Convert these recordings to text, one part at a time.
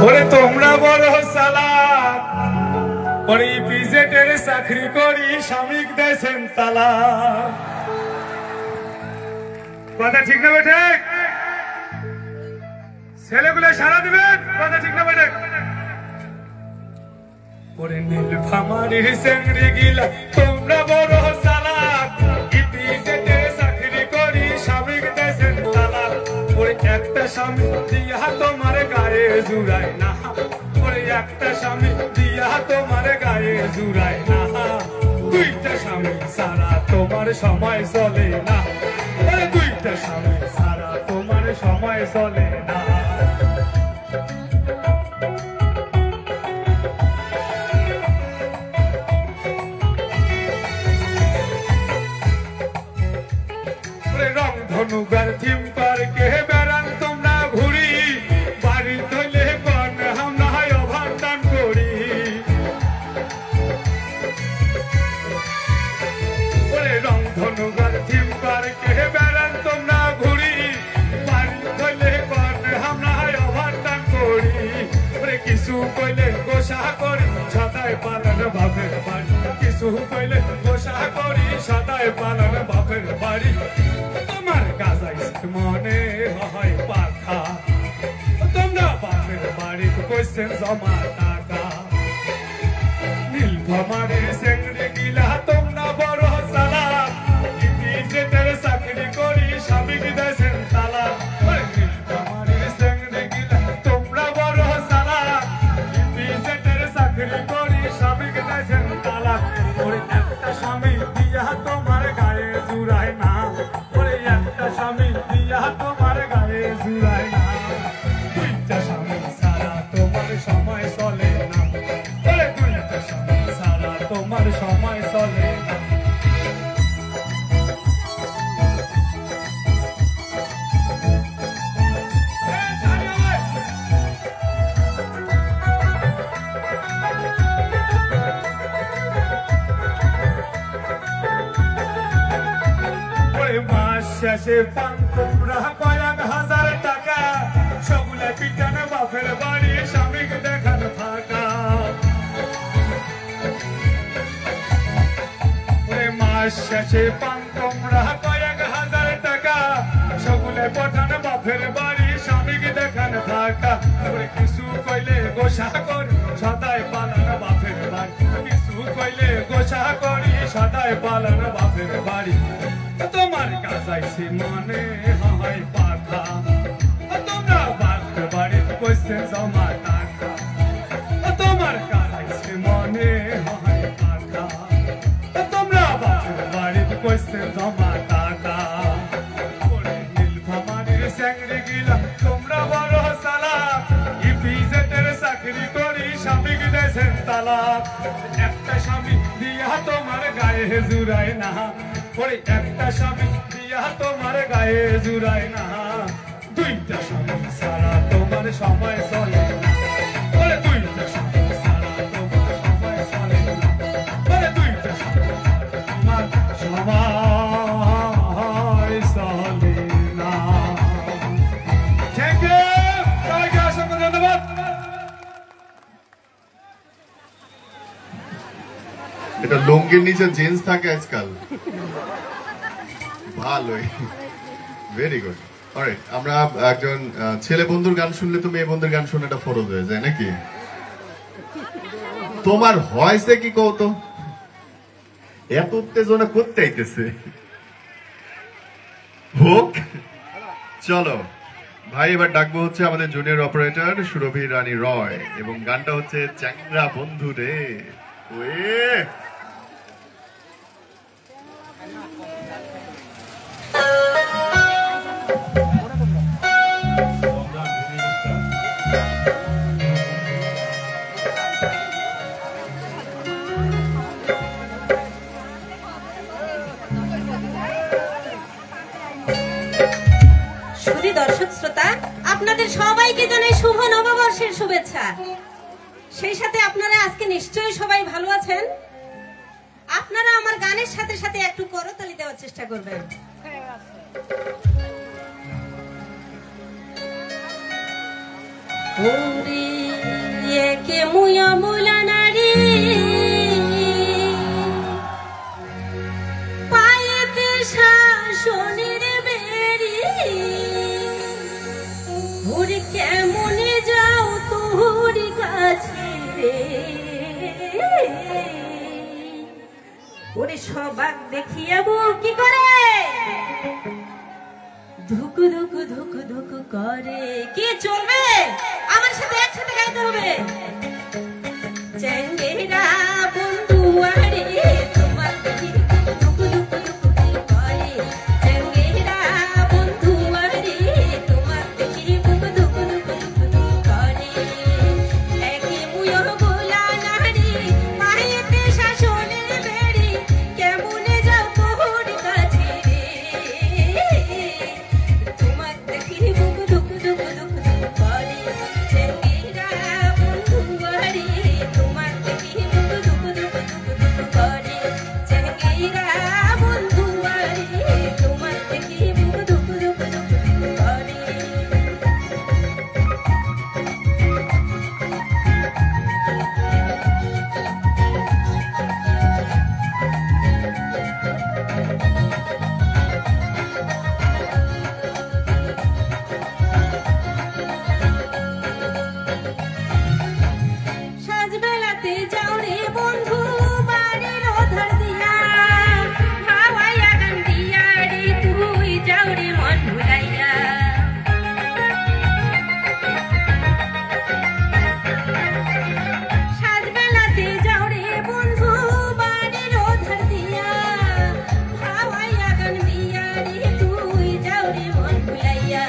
ওরে তোমরা বড় চালাক, ওরে পিজেটের চাকরি করি শ্রমিক দেশেন তালা। কথা ঠিক না বেঠে? ছেলেগুলো সারা দিবেন, কথা ঠিক না বেঠে? ওরে নীলফামারীর চেংড়ি গিলা তোমরা বড় চালাক, পিজেটের চাকরি করি শ্রমিক দেশেন তালা। ওরে একটা স্বামী দিয়া তোমার গায়ে জুড়ায় না, ওরে একটা স্বামী দিয়া তোমার গায়ে জুড়ায় না, দুইটা স্বামী সারা তোমার সময় চলে না, ওরে দুইটা স্বামী সারা তোমার সময় চলে না। রংধনুগার থিম পার্কে বেড়ান তোমরা ঘুরি, বাড়ি ধরলে কন হামনা হয় অভারদান করি। ওরে রংধনুগার থিম পার্কে বেড়ান তোমরা ঘুরি, বাড়ি ধরলে কন হামনা হয় অভারদান করি। ওরে কিছু কইলে গোসা করি সদায় পালন বাপের বাড়ি, কিছু কইলে গোসা করি সদায় পালন বাপের বাড়ি। তোমার গাজাইছে মনে হয় পাখা, তোমরা বাপের বাড়ি কইছেন জমা টাকা। নীলফামারীর চেংড়ি গিলা তোমরা বড় চালাক, পিজেটের চাকরি করি শ্রমিক দেশেন তালা। নীলফামারীর চেংড়ি গিলা তোমরা বড় চালাক, পিজেটের চাকরি করি শ্রমিক দেশেন তালা। ওরে একটা স্বামী দিয়া তোমার গায়ে জুড়ায় না, ওরে একটা স্বামী দিয়া তোমার গায়ে জুড়ায় না, দুইটা স্বামী সারা তোমার সময় চলে না, ওরে দুইটা স্বামী সারা তোমার সময় চলে না। মাস শেষে পান তোমরা কয়েক হাজার টাকা, সবগুলা পিটানো বাপের বাড়ি স্বামীক দেখান থাকা। মাস শেষে পান তোমরা কয়েক হাজার টাকা, সবগুলা পাঠানো বাপের বাড়ি স্বামীক দেখান থাকা। কিছু কইলে গোসা করি সদায় পালন বাপের বাড়ি, কিছু কইলে গোসা করি সদায় পালন বাপের বাড়ি। তোমার গাজাইছে মনে হয় পাখা, তোমরা বাপের বাড়ি কইছেন জমা টাকা। তোমার গাজাইছে মনে হয় পাখা, তোমরা বাপের বাড়ি কইছেন জমা টাকা। নীলফামারীর চেংড়ি গিলা তোমরা বড় চালাক, পিজেটের চাকরি করি শ্রমিক দেশেন তালা। একটা স্বামী দিয়া তোমার গায়ে জুড়ায় না, ওরে একটা স্বামী দিয়া তোমার গায়ে জুড়ায় না, দুইটা স্বামী সারা তোমার সময় চলে না, ওরে দুইটা স্বামী সারা তোমার সময় চলে না, ওরে দুইটা স্বামী তোমার সময় চলে না। থ্যাংক ইউ, সবাইকে অসংখ্য ধন্যবাদ। এটা লুঙ্গির নিচে জিন্স থাকে আজকাল, ভালোই, ভেরি গুড। অলরাইট, আমরা একজন ছেলে বন্ধুর গান শুনলে তো মেয়ে বন্ধুর গান শুনে এটা ফরজ হয়ে যায় নাকি? তোমার হয়েছে কি কত, এত উত্তেজনা করতে আইতেছে হোক। চলো ভাই, এবার ডাকবো হচ্ছে আমাদের জুনিয়র অপারেটর সুরভি রানী রয়, এবং গানটা হচ্ছে চ্যাংরা বন্ধু রে। ওয়ে দর্শক শ্রোতা, আপনাদের সবাইকে জানাই শুভ নববর্ষের শুভেচ্ছা। সেই সাথে আপনারা আজকে নিশ্চয়ই সবাই ভালো আছেন। আপনারা আমার গানের সাথে সাথে একটু করতালি দেওয়ার চেষ্টা করবেন। ওরে একে মুয়া মুলা নারী পায়েতে শাসনের বেরি ওরে কেমনে যাও তোর কাছে রে ওরে সবাক দেখিয়া বউ কি করে ধুকু ধুকু ধুকু ধুকু করে কি চলবে আমার সাথে একসাথে গাইতে হবে চেঙ্গেরা বন্ধু আরে তোমার দেখি ধুকু ধুকু ধুকু করে চেঙ্গেরা বন্ধু আরে তোমার দেখি ধুকু ধুকু ধুকু ধুকু করে একে মুয়ো বলা নারী পায়েতে শাসনের বেড়ি কেমনে যাও তোর কাছে রে তোমার দেখি ধুকু ধুকু ধুকু ধুকু করে চেঙ্গেরা বন্ধু আরে তোমার দেখি ধুকু ধুকু ধুকু ধুকু করে চেঙ্গেরা বন্ধু আরে তোমার দেখি ধুকু ধুকু ধুকু ধুকু করে সাজবেলাতে যাও রে বন্ধু বাড়ির ধার দিয়া হাওয়াইয়া গান দিয়া রে তুই যাও রে মন ভুলাইয়া সাজবেলাতে যাও রে বন্ধু বাড়ির ধার দিয়া হাওয়াইয়া গান দিয়া রে তুই যাও রে মন ভুলাইয়া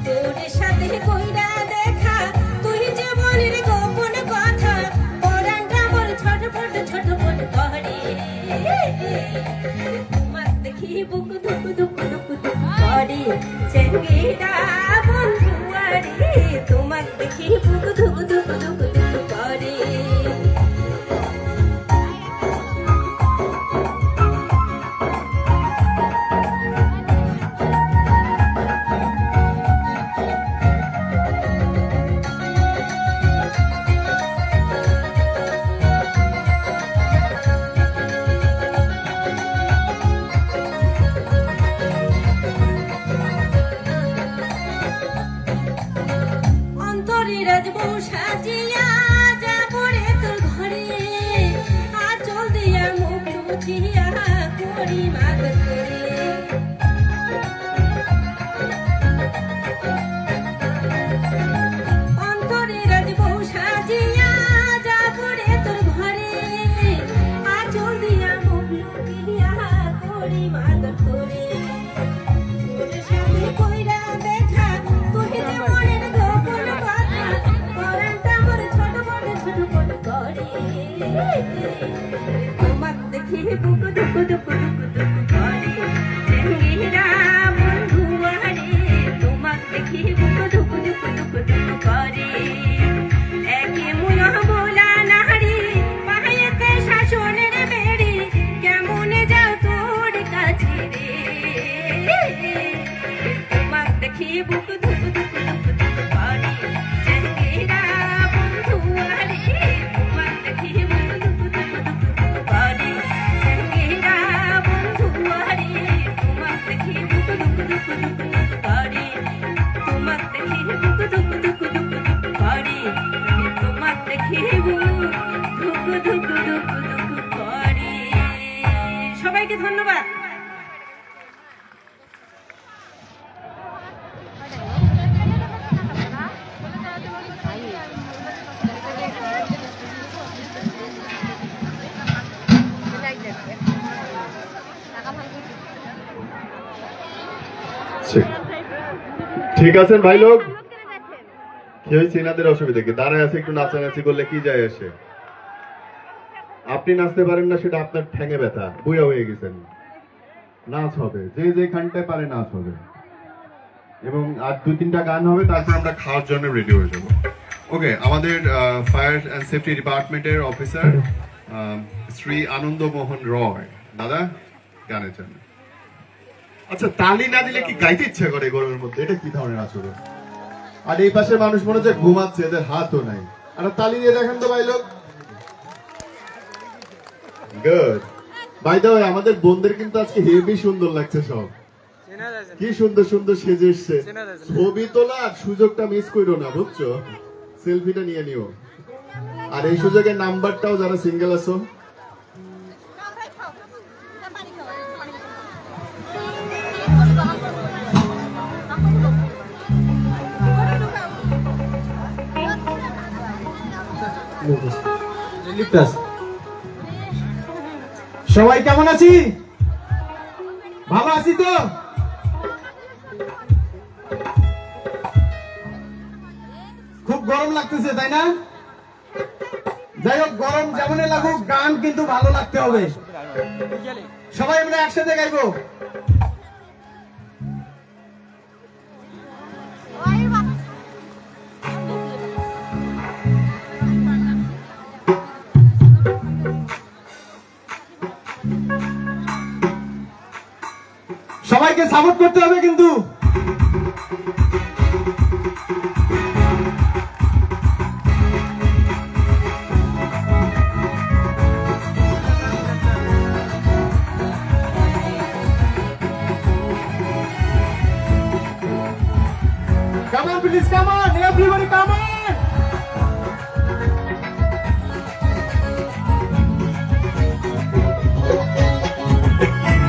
তোর সাথে কইরা দেখা তুই জীবনের গোপন কথা পরাণটা মোর ছটফট ছটফট করে তোমার দেখি বুক ধুক ধুক ধুক ধুক করে চেঙ্গেরা বন্ধু আরে তোমার দেখি বুক ধুক ধুক ধুক ধুক করে অন্তরে রাজবউ সাজিয়া যাবো রে তোর ঘরে আঁচল দিয়া মুখ মুছিয়া করি মাগ করে অন্তরে রাজবউ সাজিয়া যাবো রে তোর ঘরে আঁচল দিয়া মুখ লুকিয়া করি মাগ করে তোর সাথে কইরা দেখা তুই যে মনের গোপন কথা পরাণটা মোর ছটফট ছটফট করে তোমার দেখি বুক দুক দুক দুক দুক করে চেঙ্গেরা বন্ধু আরে তোমার দেখি বুক দুক দুক দুক দুক করে একে মুয়ো বলা নারী পায়েতে শাসনের বেড়ি কেমনে যাও তোর কাছে রে তোমার দেখি বুক ধুক ধুক ধুক ধুক করে চেঙ্গেরা বন্ধু আরে তোমার দেখি বুক ধুক ধুক ধুক ধুক করে চেঙ্গেরা বন্ধু আরে তোমার দেখি বুক ধুক ধুক ধুক ধুক করে তোমার দেখি বুক ধুক ধুক ধুক ধুক করে তোমার দেখি বুক ধুক ধুক ধুক ধুক করে সবাইকে ধন্যবাদ ঠিক আছেন ভাই লোক কি হয়েছে এনাদের অসুবিধা কি দাঁড়ায় আছে একটু নাচানাচি করলে কি যায় আসে আপনি নাচতে পারেন না সেটা আপনার ঠ্যাঙে ব্যথা বুয়া হয়ে গেছেন নাচ হবে যে যেখানটায় পারে নাচ হবে এবং আর 2-3টা গান হবে তারপর আমরা খাওয়ার জন্য রেডি হয়ে যাব ওকে আমাদের ফায়ার এন্ড সেফটি ডিপার্টমেন্টের অফিসার শ্রী আনন্দ মোহন রয় দাদা গানের জন্য আচ্ছা তালি না দিলে কি গাইতে ইচ্ছা করে গরমের মধ্যে এটা কি ধরনের আচরণ আর এই পাশে মানুষ মনে হচ্ছে ঘুমাচ্ছে এদের হাতও নাই আর তালি দিয়ে দেখেন তো ভাই লোক। গুড। বাই দ্য ওয়ে আমাদের বোনদের কিন্তু আজকে হেভি সুন্দর লাগছে সব। কি সুন্দর সুন্দর সেজে এসছে। ছবি তোলার সুযোগটা মিস করো না, বুঝছো? সেলফিটা নিয়ে নিও। আর এই সুযোগে নাম্বারটাও যারা সিঙ্গেল আছো সবাই কেমন আছি? ভালো আছি তো? খুব গরম লাগতেছে তাই না? যাই হোক, গরম যেমনই লাগুক গান কিন্তু ভালো লাগতে হবে। সবাই আমরা একসাথে গাইবো। সবাইকে সাপোর্ট করতে হবে কিন্তু। Come on, please, come on, everybody, come on.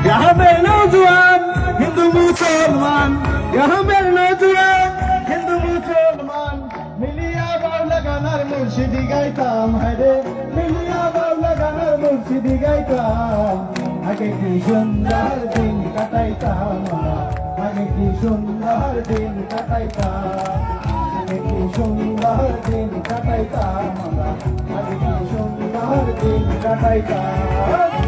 यहाँ पे नौजवान हिंदू मुसलमान, यहाँ पे नौजवान हिंदू मुसलमान मिलिया बाउला गानार मुर्शिदी गाइताम, हरे मिलिया बाउला गानार मुर्शिदी गाइताम। आगे की सुंदर दिन काटाइताम, आगे की सुंदर दिन काटाइताम, आगे की सुंदर दिन काटाइताम, आगे की सुंदर दिन काटाइताम।